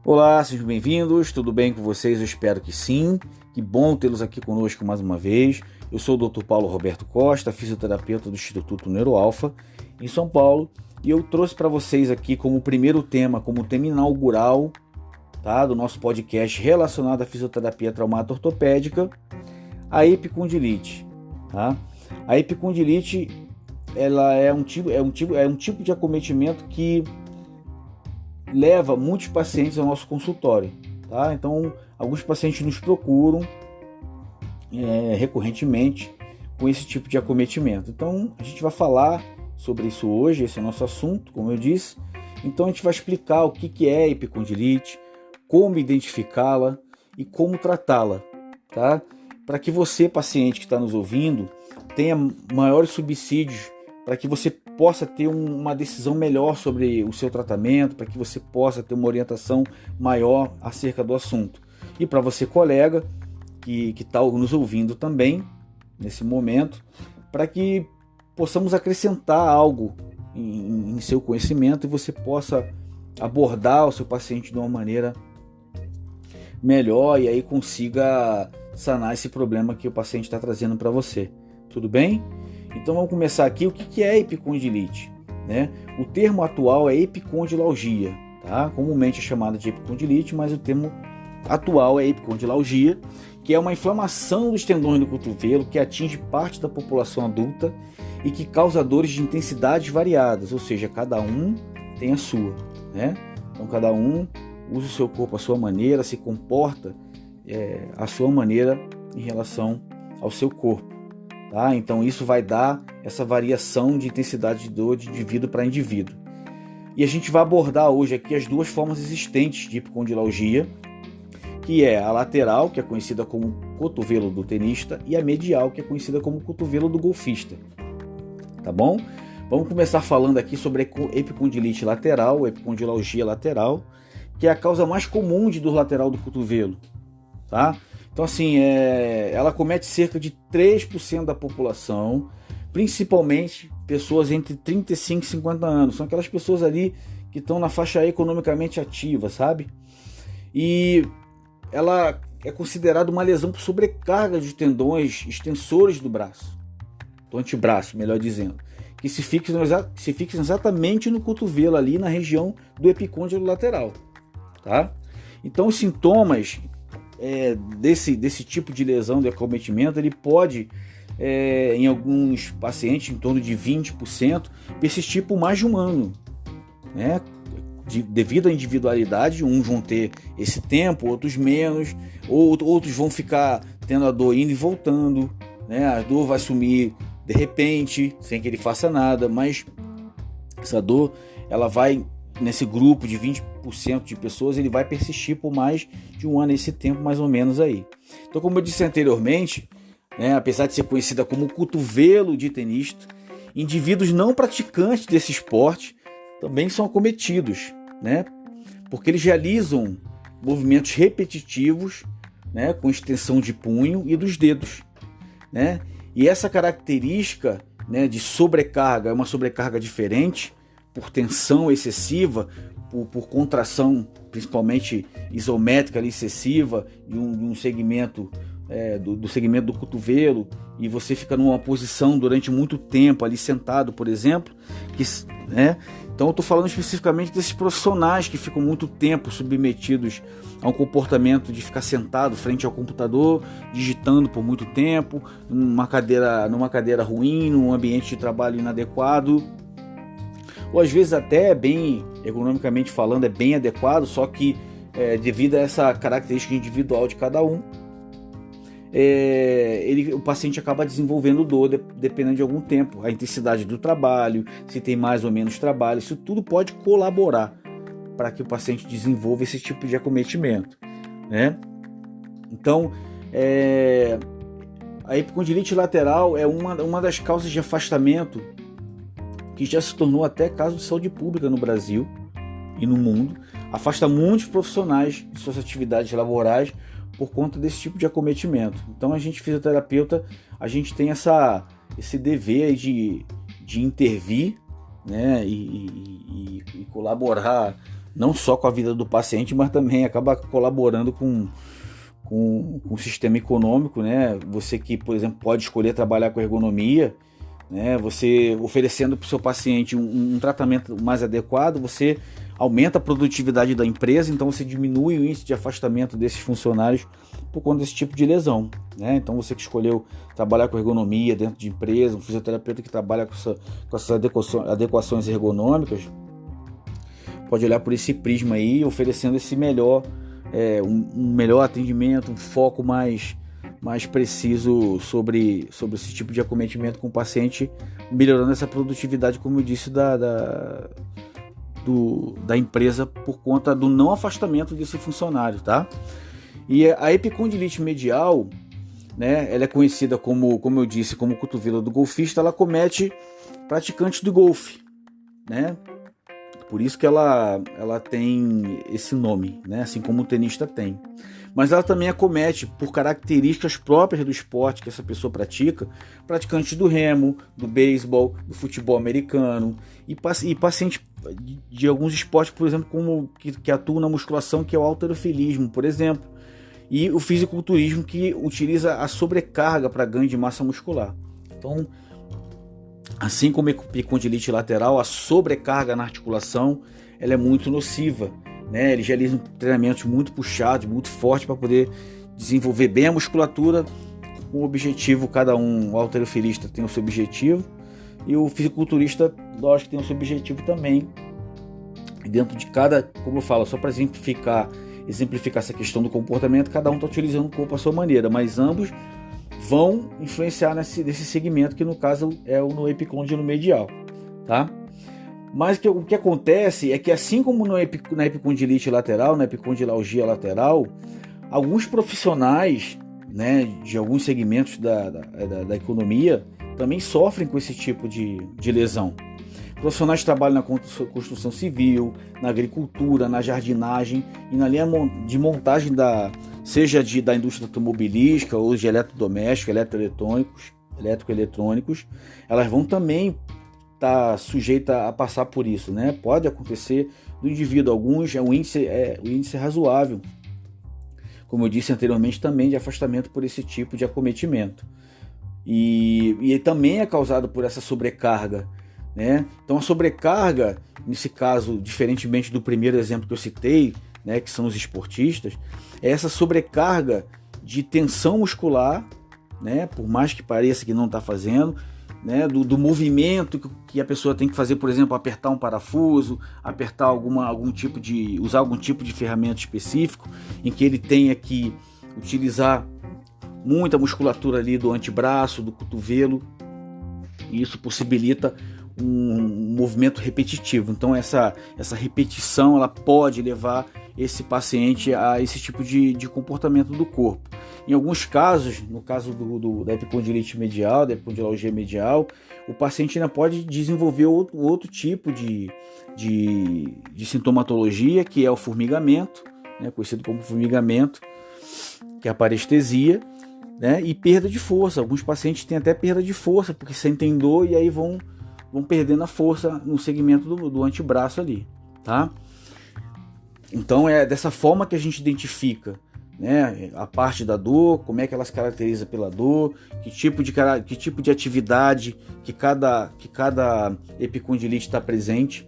Olá, sejam bem-vindos, tudo bem com vocês? Eu espero que sim, que bom tê-los aqui conosco mais uma vez. Eu sou o Dr. Paulo Roberto Costa, fisioterapeuta do Instituto NeuroAlpha, em São Paulo, e eu trouxe para vocês aqui como primeiro tema, como tema inaugural, tá, do nosso podcast relacionado à fisioterapia traumática ortopédica, a epicondilite. Tá? A epicondilite ela é um tipo de acometimento que leva muitos pacientes ao nosso consultório, tá? Então, alguns pacientes nos procuram recorrentemente com esse tipo de acometimento. Então, a gente vai falar sobre isso hoje, esse é o nosso assunto, como eu disse. Então, a gente vai explicar o que é a epicondilite, como identificá-la e como tratá-la, tá? Para que você, paciente que está nos ouvindo, tenha maiores subsídios, para que você possa ter uma decisão melhor sobre o seu tratamento, para que você possa ter uma orientação maior acerca do assunto. E para você, colega, que está nos ouvindo também, nesse momento, para que possamos acrescentar algo em seu conhecimento e você possa abordar o seu paciente de uma maneira melhor e aí consiga sanar esse problema que o paciente está trazendo para você. Tudo bem? Então vamos começar aqui. O que é epicondilite? Né? O termo atual é epicondilalgia, tá? Comumente é chamada de epicondilite, mas o termo atual é epicondilalgia, que é uma inflamação dos tendões do cotovelo que atinge parte da população adulta e que causa dores de intensidades variadas, ou seja, cada um tem a sua, né? Então cada um usa o seu corpo à sua maneira, se comporta à sua maneira em relação ao seu corpo. Tá? Então isso vai dar essa variação de intensidade de dor de indivíduo para indivíduo. E a gente vai abordar hoje aqui as duas formas existentes de epicondilalgia, que é a lateral, que é conhecida como cotovelo do tenista, e a medial, que é conhecida como cotovelo do golfista. Tá bom? Vamos começar falando aqui sobre a epicondilite lateral, epicondilalgia lateral, que é a causa mais comum de dor lateral do cotovelo. Tá? Então, assim, ela comete cerca de 3% da população, principalmente pessoas entre 35 e 50 anos. São aquelas pessoas ali que estão na faixa economicamente ativa, sabe? E ela é considerada uma lesão por sobrecarga de tendões extensores do braço, do antebraço, melhor dizendo, que se fixam exatamente no cotovelo, ali na região do epicôndilo lateral. Tá? Então, os sintomas desse tipo de lesão de acometimento, ele pode, em alguns pacientes, em torno de 20%, persistir por mais de um ano, né? Devido à individualidade, uns vão ter esse tempo, outros menos, outros vão ficar tendo a dor indo e voltando, né? A dor vai sumir de repente, sem que ele faça nada, mas essa dor, ela vai, nesse grupo de 20% de pessoas, ele vai persistir por mais de um ano, esse tempo mais ou menos aí. Então, como eu disse anteriormente, né, apesar de ser conhecida como cotovelo de tenista, indivíduos não praticantes desse esporte também são acometidos, né, porque eles realizam movimentos repetitivos, né, com extensão de punho e dos dedos, né, e essa característica, né, de sobrecarga é uma sobrecarga diferente, por tensão excessiva, por contração principalmente isométrica ali, excessiva, de um segmento do segmento do cotovelo, e você fica numa posição durante muito tempo ali sentado, por exemplo, né? Então eu estou falando especificamente desses profissionais que ficam muito tempo submetidos a um comportamento de ficar sentado frente ao computador, digitando por muito tempo, numa cadeira ruim, num ambiente de trabalho inadequado, ou às vezes até bem, ergonomicamente falando, é bem adequado, só que devido a essa característica individual de cada um, o paciente acaba desenvolvendo dor dependendo de algum tempo, a intensidade do trabalho, se tem mais ou menos trabalho, isso tudo pode colaborar para que o paciente desenvolva esse tipo de acometimento, né? Então, a epicondilite lateral é uma das causas de afastamento que já se tornou até caso de saúde pública no Brasil e no mundo, afasta muitos profissionais de suas atividades laborais por conta desse tipo de acometimento. Então a gente, fisioterapeuta, a gente tem esse dever de intervir, né, e colaborar não só com a vida do paciente, mas também acaba colaborando com o sistema econômico, né? Você que, por exemplo, pode escolher trabalhar com ergonomia, né? Você oferecendo para o seu paciente um tratamento mais adequado, você aumenta a produtividade da empresa, então você diminui o índice de afastamento desses funcionários por conta desse tipo de lesão, né? Então você que escolheu trabalhar com ergonomia dentro de empresa, um fisioterapeuta que trabalha com essas adequações ergonômicas, pode olhar por esse prisma aí, oferecendo esse melhor, um melhor atendimento, um foco mais preciso sobre esse tipo de acometimento com o paciente, melhorando essa produtividade, como eu disse, da empresa por conta do não afastamento desse funcionário, tá? E a epicondilite medial, né, ela é conhecida como eu disse, como cotovelo do golfista, ela acomete praticantes do golfe, né? Por isso que ela tem esse nome, né? Assim como o tenista tem. Mas ela também acomete, por características próprias do esporte que essa pessoa pratica, praticantes do remo, do beisebol, do futebol americano e pacientes de alguns esportes, por exemplo, como que atuam na musculação, que é o halterofilismo, por exemplo, e o fisiculturismo, que utiliza a sobrecarga para ganho de massa muscular. Então, assim como a epicondilite lateral, a sobrecarga na articulação ela é muito nociva, né? Eles realizam treinamentos muito puxados, muito fortes para poder desenvolver bem a musculatura com o objetivo, cada um, o halterofilista tem o seu objetivo e o fisiculturista, lógico, tem o seu objetivo também. E dentro de cada, como eu falo, só para exemplificar essa questão do comportamento, cada um está utilizando o corpo à sua maneira, mas ambos vão influenciar nesse segmento, que no caso é no epicôndilo medial, tá? Mas o que acontece é que, assim como na epicondilite lateral, na epicondilalgia lateral, alguns profissionais, né, de alguns segmentos da economia também sofrem com esse tipo de lesão. Profissionais que trabalham na construção civil, na agricultura, na jardinagem e na linha de montagem seja da indústria automobilística ou de eletrodomésticos, eletroeletrônicos, elas vão também estar sujeitas a passar por isso, né? Pode acontecer do indivíduo, alguns o índice é razoável, como eu disse anteriormente, também de afastamento por esse tipo de acometimento. E também é causado por essa sobrecarga, né? Então a sobrecarga, nesse caso, diferentemente do primeiro exemplo que eu citei, né, que são os esportistas, é essa sobrecarga de tensão muscular, né, por mais que pareça que não está fazendo, né, do movimento que a pessoa tem que fazer, por exemplo, apertar um parafuso, apertar usar algum tipo de ferramenta específico, em que ele tenha que utilizar muita musculatura ali do antebraço, do cotovelo, e isso possibilita um movimento repetitivo. Então essa repetição ela pode levar esse paciente a esse tipo de comportamento do corpo. Em alguns casos, no caso da epicondilite medial, da epicondilalgia medial, o paciente ainda pode desenvolver outro tipo de sintomatologia, que é o formigamento, né, conhecido como formigamento, que é a parestesia, né, e perda de força. Alguns pacientes têm até perda de força, porque sentem dor e aí vão perdendo a força no segmento do antebraço ali, tá? Então é dessa forma que a gente identifica, né, a parte da dor, como é que ela se caracteriza pela dor, que tipo de atividade que cada epicondilite está presente.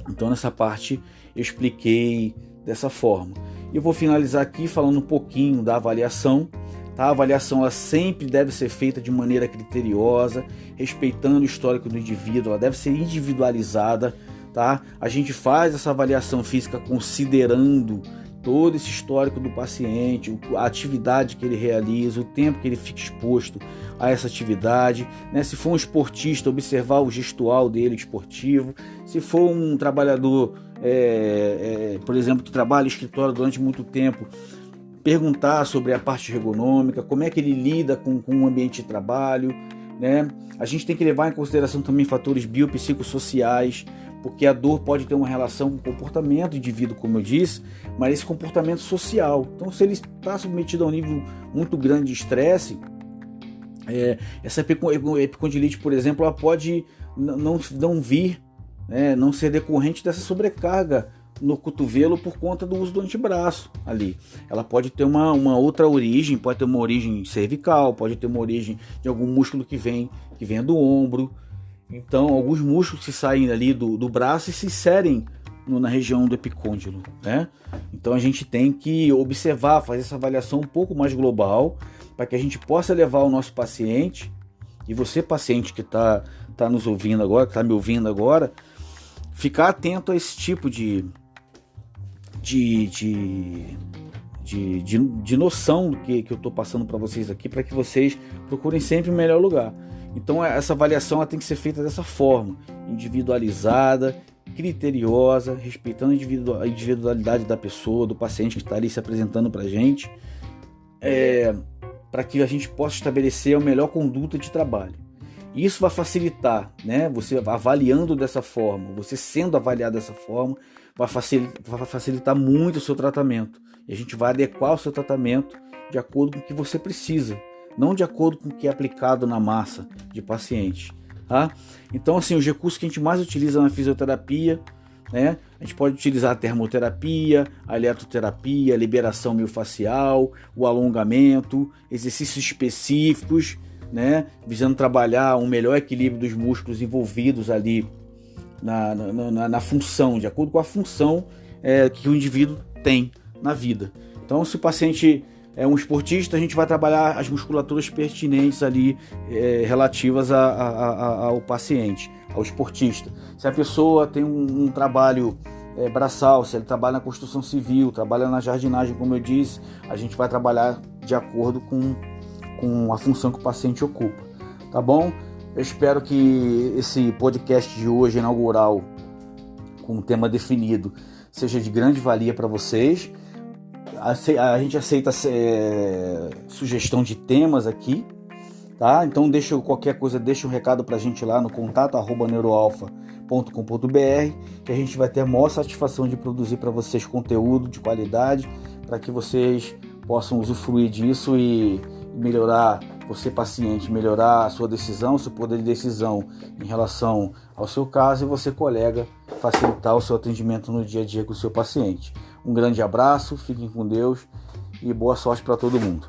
Então nessa parte eu expliquei dessa forma. Eu vou finalizar aqui falando um pouquinho da avaliação. A avaliação ela sempre deve ser feita de maneira criteriosa, respeitando o histórico do indivíduo, ela deve ser individualizada, tá? A gente faz essa avaliação física considerando todo esse histórico do paciente, a atividade que ele realiza, o tempo que ele fica exposto a essa atividade, né? Se for um esportista, observar o gestual dele esportivo. Se for um trabalhador, por exemplo, que trabalha em escritório durante muito tempo, perguntar sobre a parte ergonômica, como é que ele lida com o ambiente de trabalho, né? A gente tem que levar em consideração também fatores biopsicossociais, porque a dor pode ter uma relação com o comportamento do indivíduo, como eu disse, mas esse comportamento social. Então, se ele está submetido a um nível muito grande de estresse, essa epicondilite, por exemplo, ela pode não vir, né, não ser decorrente dessa sobrecarga no cotovelo por conta do uso do antebraço ali. Ela pode ter uma outra origem, pode ter uma origem cervical, pode ter uma origem de algum músculo que venha do ombro. Então, alguns músculos que saem ali do braço e se inserem na região do epicôndilo, né? Então a gente tem que observar, fazer essa avaliação um pouco mais global, para que a gente possa levar o nosso paciente, e você paciente que está nos ouvindo agora, que está me ouvindo agora, ficar atento a esse tipo de noção que eu estou passando para vocês aqui, para que vocês procurem sempre o melhor lugar. Então essa avaliação ela tem que ser feita dessa forma, individualizada, criteriosa, respeitando a individualidade da pessoa, do paciente que está ali se apresentando para a gente, para que a gente possa estabelecer a melhor conduta de trabalho. E isso vai facilitar, né? Você avaliando dessa forma, você sendo avaliado dessa forma, vai facilitar muito o seu tratamento. E a gente vai adequar o seu tratamento de acordo com o que você precisa, não de acordo com o que é aplicado na massa de pacientes. Tá? Então, assim, os recursos que a gente mais utiliza na fisioterapia, né? A gente pode utilizar a termoterapia, a eletroterapia, a liberação miofascial, o alongamento, exercícios específicos, né? Visando trabalhar um melhor equilíbrio dos músculos envolvidos ali na função, de acordo com a função que o indivíduo tem na vida. Então, se o paciente é um esportista, a gente vai trabalhar as musculaturas pertinentes ali, relativas ao paciente, ao esportista. Se a pessoa tem um trabalho braçal, se ele trabalha na construção civil, trabalha na jardinagem, como eu disse, a gente vai trabalhar de acordo com a função que o paciente ocupa. Tá bom? Eu espero que esse podcast de hoje, inaugural, com um tema definido, seja de grande valia para vocês. A gente aceita sugestão de temas aqui, tá? Então qualquer coisa, deixa um recado pra gente lá no contato@neuroalpha.com.br, que a gente vai ter a maior satisfação de produzir para vocês conteúdo de qualidade, para que vocês possam usufruir disso e melhorar, você paciente, melhorar a sua decisão, seu poder de decisão em relação ao seu caso, e você, colega, facilitar o seu atendimento no dia a dia com o seu paciente. Um grande abraço, fiquem com Deus e boa sorte para todo mundo.